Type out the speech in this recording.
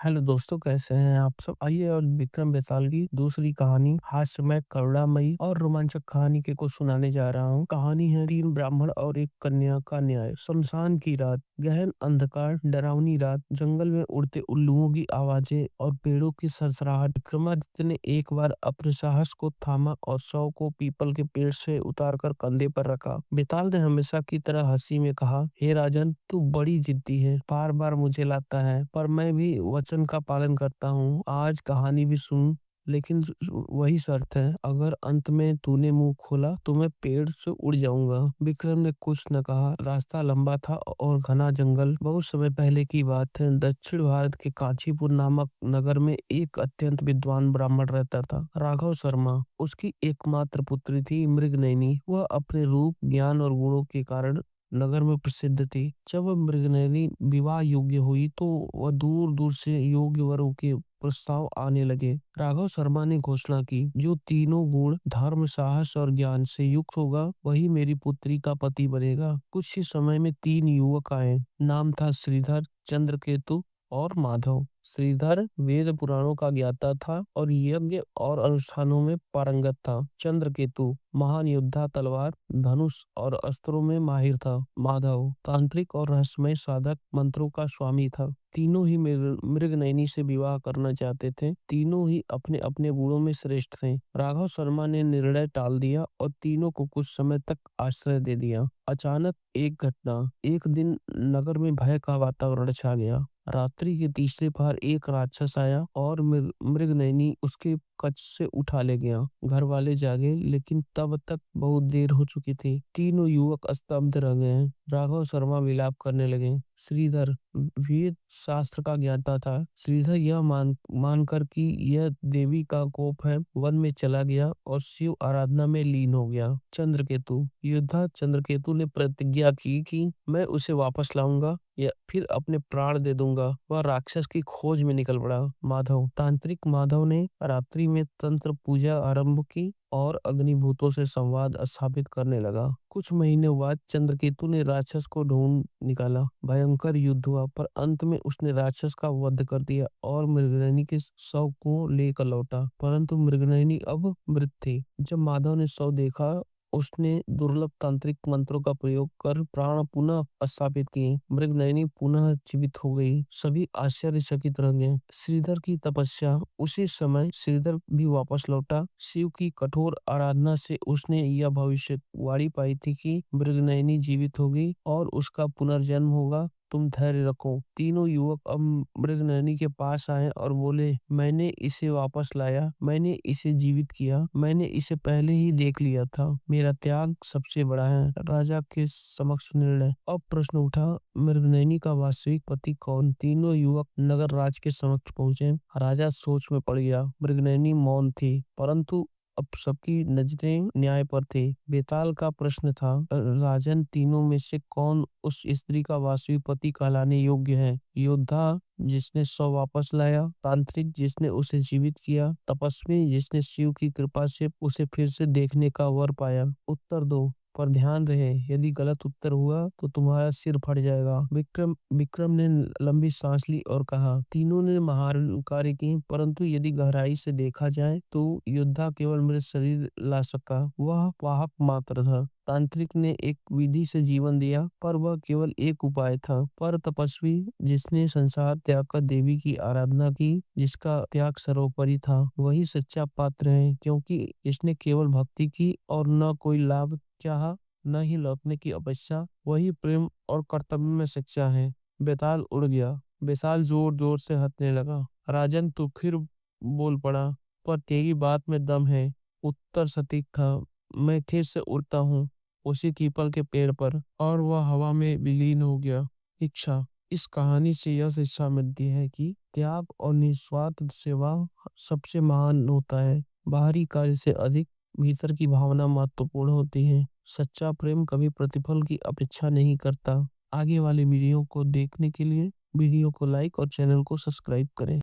Hello दोस्तों, कैसे हैं आप सब? आइए और विक्रम बेताल की दूसरी कहानी हास्यमय, करुणामयी और रोमांचक कहानी के को सुनाने जा रहा हूँ। कहानी है तीन ब्राह्मण और एक कन्या का न्याय। शमशान की रात, गहन अंधकार, डरावनी रात, जंगल में उड़ते उल्लुओं की आवाजें और पेड़ों की सरसराहट। विक्रमादित्य ने एक बार अपने साहस को थामा और शव को पीपल के पेड़ से उतारकर कंधे पर रखा। बेताल ने हमेशा की तरह हंसी में कहा, हे राजन, तू बड़ी जिद्दी है, बार बार मुझे लाता है, पर मैं भी वचन का पालन करता हूँ। आज कहानी भी सुन, लेकिन वही शर्त है, अगर अंत में तूने मुंह खोला तो मैं पेड़ से उड़ जाऊंगा। विक्रम ने कुछ न कहा। रास्ता लंबा था और घना जंगल। बहुत समय पहले की बात है। दक्षिण भारत के कांचीपुर नामक नगर में एक अत्यंत विद्वान ब्राह्मण रहता था, राघव शर्मा। उसकी एकमात्र पुत्री थी मृगनयनी। वह अपने रूप, ज्ञान और गुणों के कारण नगर में प्रसिद्ध थी। जब मृगनयनी विवाह योग्य हुई तो वह दूर दूर से योग्य वरों के प्रस्ताव आने लगे। राघव शर्मा ने घोषणा की, जो तीनों गुण, धर्म, साहस और ज्ञान से युक्त होगा, वही मेरी पुत्री का पति बनेगा। कुछ ही समय में तीन युवक आए। नाम था श्रीधर, चंद्रकेतु और माधव। श्रीधर वेद पुराणों का ज्ञाता था और यज्ञ और अनुष्ठानों में पारंगत था। चंद्रकेतु महान योद्धा, तलवार, धनुष और अस्त्रों में माहिर था। माधव तांत्रिक और रहस्यमय साधक, मंत्रों का स्वामी था। तीनों ही मृगनयनी से विवाह करना चाहते थे। तीनों ही अपने अपने गुणों में श्रेष्ठ थे। राघव शर्मा ने निर्णय टाल दिया और तीनों को कुछ समय तक आश्रय दे दिया। अचानक एक घटना। एक दिन नगर में भय का वातावरण छा गया। रात्रि के तीसरे पहर एक राक्षस आया और मृगनयनी उसके कच्छ से उठा ले गया। घर वाले जागे, लेकिन तब तक बहुत देर हो चुकी थी। तीनों युवक स्तब्ध रह गए। राघव शर्मा विलाप करने लगे। श्रीधर वेद शास्त्र का ज्ञाता था। श्रीधर यह मानकर कि यह देवी का कोप है, वन में चला गया और शिव आराधना में लीन हो गया। चंद्रकेतु योद्धा चंद्रकेतु ने प्रतिज्ञा की कि मैं उसे वापस लाऊंगा या फिर अपने प्राण दे दूंगा। वह राक्षस की खोज में निकल पड़ा। माधव तांत्रिक माधव ने रात्रि में तंत्र पूजा आरंभ की और अग्निभूतों से संवाद स्थापित करने लगा। कुछ महीने बाद चंद्रकेतु ने राक्षस को ढूंढ निकाला। भयंकर युद्ध हुआ, पर अंत में उसने राक्षस का वध कर दिया और मृगनयनी के शव को लेकर लौटा। परंतु मृगनयनी अब मृत थी। जब माधव ने शव देखा, उसने दुर्लभ तांत्रिक मंत्रों का प्रयोग कर प्राण पुनः स्थापित किए। मृगनयनी पुनः जीवित हो गई। सभी आश्चर्यचकित रह गए। श्रीधर की तपस्या। उसी समय श्रीधर भी वापस लौटा। शिव की कठोर आराधना से उसने यह भविष्यवाणी पाई थी कि मृगनयनी जीवित होगी और उसका पुनर्जन्म होगा। तुम धैर्य रखो। तीनों युवक अब मृगनयनी के पास आए और बोले, मैंने इसे वापस लाया, मैंने इसे जीवित किया, मैंने इसे पहले ही देख लिया था। मेरा त्याग सबसे बड़ा है। राजा के समक्ष निर्णय। अब प्रश्न उठा, मृगनयनी का वास्तविक पति कौन? तीनों युवक नगर राज के समक्ष पहुंचे। राजा सोच में पड़ गया। मृगनयनी मौन थी, परंतु अब सबकी नजरें न्याय पर थी। बेताल का प्रश्न था, राजन, तीनों में से कौन उस स्त्री का वास्तविक पति कहलाने योग्य है? योद्धा जिसने शव वापस लाया, तांत्रिक जिसने उसे जीवित किया, तपस्वी जिसने शिव की कृपा से उसे फिर से देखने का वर पाया। उत्तर दो, पर ध्यान रहे, यदि गलत उत्तर हुआ तो तुम्हारा सिर फट जाएगा। विक्रम ने लंबी सांस ली और कहा, तीनों ने महान कार्य किए, परंतु यदि गहराई से देखा जाए तो योद्धा केवल मृत शरीर ला सका। वह वाहक मात्र था। तांत्रिक ने एक विधि से जीवन दिया, पर वह केवल एक उपाय था। पर तपस्वी जिसने संसार त्याग कर देवी की आराधना की, जिसका त्याग सर्वोपरि था, वही सच्चा पात्र है, क्योंकि इसने केवल भक्ति की और न कोई लाभ चाहा, न ही लौटने की अपेक्षा। वही प्रेम और कर्तव्य में सच्चा है। बेताल उड़ गया। बेताल जोर जोर से हंसने लगा। राजन, तू फिर बोल पड़ा, पर तेरी बात में दम है। उत्तर सटीक था। मैं फिर से उड़ता हूँ, उसी पीपल के पेड़ पर, और वह हवा में विलीन हो गया। इच्छा। इस कहानी से यह शिक्षा मिलती है कि त्याग और निस्वार्थ सेवा सबसे महान होता है। बाहरी कार्य से अधिक भीतर की भावना महत्वपूर्ण होती है। सच्चा प्रेम कभी प्रतिफल की अपेक्षा नहीं करता। आगे वाली वीडियो को देखने के लिए वीडियो को लाइक और चैनल को सब्सक्राइब करें।